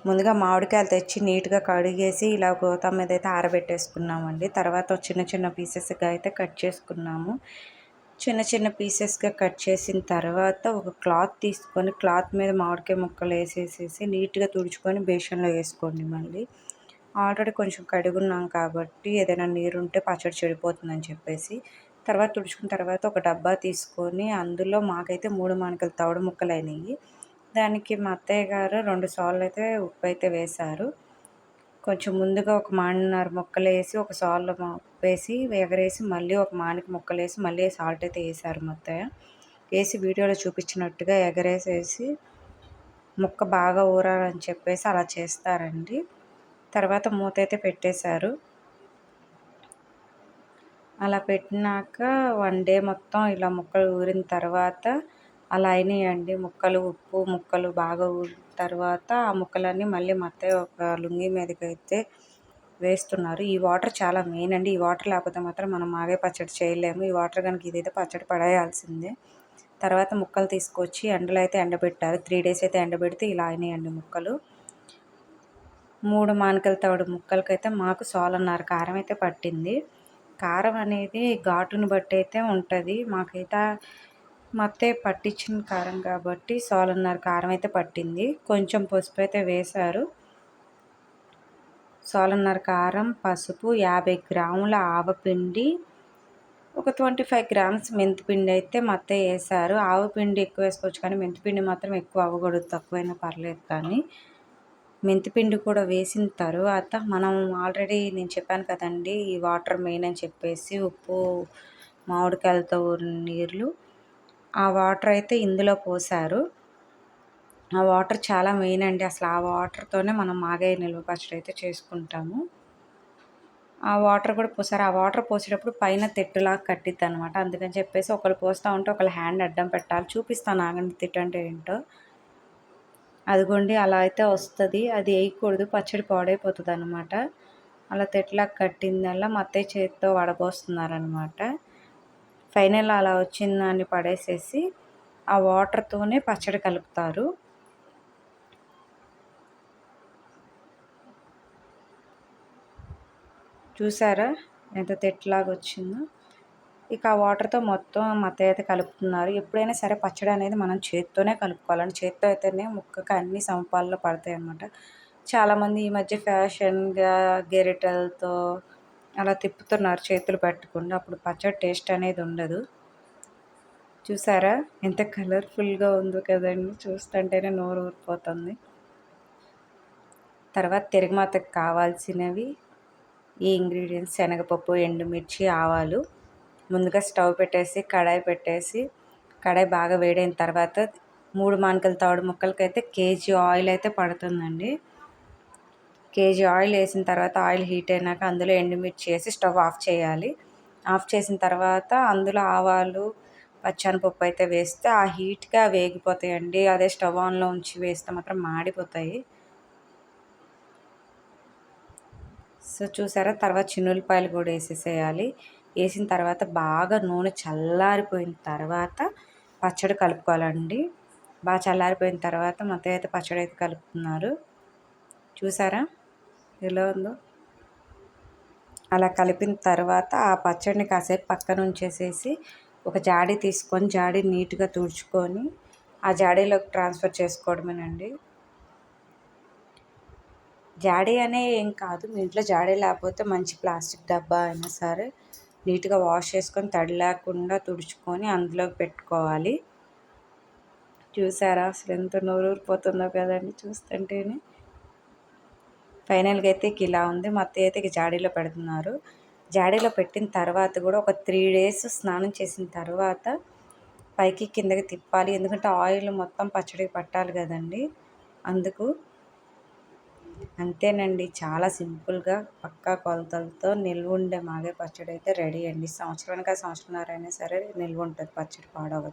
ముందుగా మామిడికాయలు తెచ్చి నీట్గా కడిగేసి ఇలా గోతా మీద అయితే ఆరబెట్టేసుకున్నామండి. తర్వాత చిన్న చిన్న పీసెస్గా అయితే కట్ చేసుకున్నాము. చిన్న చిన్న పీసెస్గా కట్ చేసిన తర్వాత ఒక క్లాత్ తీసుకొని క్లాత్ మీద మామిడికాయ ముక్కలు వేసేసేసి నీట్గా తుడుచుకొని బేషన్లో వేసుకోండి. మళ్ళీ ఆల్రెడీ కొంచెం కడుగున్నాం కాబట్టి ఏదైనా నీరుంటే పచ్చడి చెడిపోతుందని చెప్పేసి తర్వాత తుడుచుకున్న తర్వాత ఒక డబ్బా తీసుకొని అందులో మాకైతే 3 మానికల తవుడు ముక్కలు అయినాయి. దానికి మా అత్తయ్య గారు 2 సార్లు అయితే ఉప్పు అయితే వేశారు. కొంచెం ముందుగా ఒక మానిన్నర ముక్కలు వేసి ఒక సార్లు వేసి ఎగరేసి మళ్ళీ ఒక మానికి ముక్కలు వేసి మళ్ళీ సాల్ట్ అయితే వేసారు మా అత్తయ్య. వేసి వీడియోలో చూపించినట్టుగా ఎగరేసేసి ముక్క బాగా ఊరాలని చెప్పేసి అలా చేస్తారండి. తర్వాత మూత అయితే పెట్టేశారు. అలా పెట్టినాక 1 డే మొత్తం ఇలా ముక్కలు ఊరిన తర్వాత అలా అయినాయండి ముక్కలు. ఉప్పు ముక్కలు బాగా ఊరిన తర్వాత ఆ ముక్కలన్నీ మళ్ళీ మా అత్తయ్య ఒక లుంగీ మీదకైతే వేస్తున్నారు. ఈ వాటర్ చాలా మెయిన్ అండి. ఈ వాటర్ లేకపోతే మాత్రం మనం మాగాయ పచ్చడి చేయలేము. ఈ వాటర్ కనుక ఇదైతే పచ్చడి పడేయాల్సిందే. తర్వాత ముక్కలు తీసుకొచ్చి ఎండలో అయితే ఎండబెట్టారు. 3 డేస్ అయితే ఎండబెడితే ఇలా అయినాయండి ముక్కలు. 3 మానికల తవుడు ముక్కలకైతే మాకు 1.5 కారం అయితే పట్టింది. కారం అనేది ఘాటును బట్టి అయితే ఉంటుంది. మాకైతే మా అత్తయ్య పట్టించిన కారం కాబట్టి 1.5 కారం అయితే పట్టింది. కొంచెం పసుపు అయితే వేశారు. 1.5 కారం, పసుపు, 50 గ్రాముల ఆవపిండి, ఒక 25 గ్రామ్స్ మెంతిపిండి అయితే మా అత్తయ్య వేశారు. ఆవపిండి ఎక్కువ వేసుకోవచ్చు కానీ మెంతిపిండి మాత్రం ఎక్కువ అవ్వకూడదు, తక్కువైనా పర్లేదు. కానీ మెంతిపిండి కూడా వేసిన తర్వాత మనం ఆల్రెడీ నేను చెప్పాను కదండి ఈ వాటర్ మెయిన్ అని చెప్పేసి, ఉప్పు మామిడికాయలతో ఊరిన నీళ్ళు, ఆ వాటర్ అయితే ఇందులో పోశారు. ఆ వాటర్ చాలా మెయిన్ అండి. అసలు ఆ వాటర్తోనే మనం మాగాయ నిల్వ పచ్చడి అయితే చేసుకుంటాము. ఆ వాటర్ కూడా పోసారు. ఆ వాటర్ పోసేటప్పుడు పైన తెట్టులాగా కట్టిద్ది అనమాట. అందుకని చెప్పేసి ఒకళ్ళు పోస్తూ ఉంటే ఒకళ్ళు హ్యాండ్ అడ్డం పెట్టాలి. చూపిస్తాను ఆగండి తెట్టు అంటే ఏంటో. అదిగోండి అలా అయితే వస్తుంది. అది వేయకూడదు, పచ్చడి పాడైపోతుంది అనమాట. అలా తెట్టులాగా కట్టిందల్లా మా అత్తయ్య చేతితో వడబోస్తున్నారనమాట. ఫైనల్ అలా వచ్చిన దాన్ని పడేసేసి ఆ వాటర్తోనే పచ్చడి కలుపుతారు. చూసారా ఎంత తెట్టులాగా వచ్చిందో. ఇక ఆ వాటర్తో మొత్తం మా అత్తయ్య అయితే కలుపుతున్నారు. ఎప్పుడైనా సరే పచ్చడి అనేది మనం చేత్తోనే కలుపుకోవాలండి. చేత్తో అయితేనే ముక్కకి అన్ని సమపాల్లో పడతాయి అన్నమాట. చాలామంది ఈ మధ్య ఫ్యాషన్గా గెరిటెలతో అలా తిప్పుతున్నారు చేతులు పెట్టకుండా. అప్పుడు పచ్చడి టేస్ట్ అనేది ఉండదు. చూసారా ఎంత కలర్ఫుల్గా ఉందో కదండి, చూస్తుంటేనే నోరు ఊరిపోతుంది. తర్వాత తిరగమాతకు కావాల్సినవి ఈ ఇంగ్రీడియంట్స్: శనగపప్పు, ఎండుమిర్చి, ఆవాలు. ముందుగా స్టవ్ పెట్టేసి కడాయి పెట్టేసి కడాయి బాగా వేడైన తర్వాత 3 మానికల తవుడు ముక్కలకైతే కేజీ ఆయిల్ అయితే పడుతుందండి. కేజీ ఆయిల్ వేసిన తర్వాత ఆయిల్ హీట్ అయినాక అందులో ఎండుమిర్చి వేసి స్టవ్ ఆఫ్ చేయాలి. ఆఫ్ చేసిన తర్వాత అందులో ఆవాలు, పచ్చనపప్పు అయితే వేస్తే ఆ హీట్గా వేగిపోతాయండి. అదే స్టవ్ ఆన్లో ఉంచి వేస్తే మాత్రం మాడిపోతాయి. సో చూసారా, తర్వాత చిన్నులపాయలు కూడా వేసేసేయాలి. వేసిన తర్వాత బాగా నూనె చల్లారిపోయిన తర్వాత పచ్చడి కలుపుకోవాలండి. బాగా చల్లారిపోయిన తర్వాత మా అత్తయ్య అయితే పచ్చడి అయితే కలుపుతున్నారు. చూసారా ఎలా ఉందో. అలా కలిపిన తర్వాత ఆ పచ్చడిని కాసేపు పక్కన ఉంచేసేసి ఒక జాడీ తీసుకొని జాడీ నీట్గా తుడుచుకొని ఆ జాడీలోకి ట్రాన్స్ఫర్ చేసుకోవడమేనండి. జాడీ అనే ఏం కాదు, మీ ఇంట్లో జాడీ లేకపోతే మంచి ప్లాస్టిక్ డబ్బా అయినా సరే నీట్గా వాష్ చేసుకొని తడి లేకుండా తుడుచుకొని అందులోకి పెట్టుకోవాలి. చూసారా అసలు ఎంత నోరూరిపోతుందో కదండి చూస్తుంటేనే. ఫైనల్గా అయితే ఇలా ఉంది. మా అత్తయ్య అయితే జాడీలో పెడుతున్నారు. జాడీలో పెట్టిన తర్వాత కూడా ఒక 3 డేస్ స్నానం చేసిన తర్వాత పైకి కిందకి తిప్పాలి. ఎందుకంటే ఆయిల్ మొత్తం పచ్చడికి పట్టాలి కదండి, అందుకు. అంతేనండి, చాలా సింపుల్గా పక్కా కొలతలతో నిల్వ ఉండే మాగాయ పచ్చడి అయితే రెడీ అండి. సంవత్సరానికి సంవత్సరంన్నర అయినా సరే నిల్వ ఉంటుంది, పచ్చడి పాడవదు.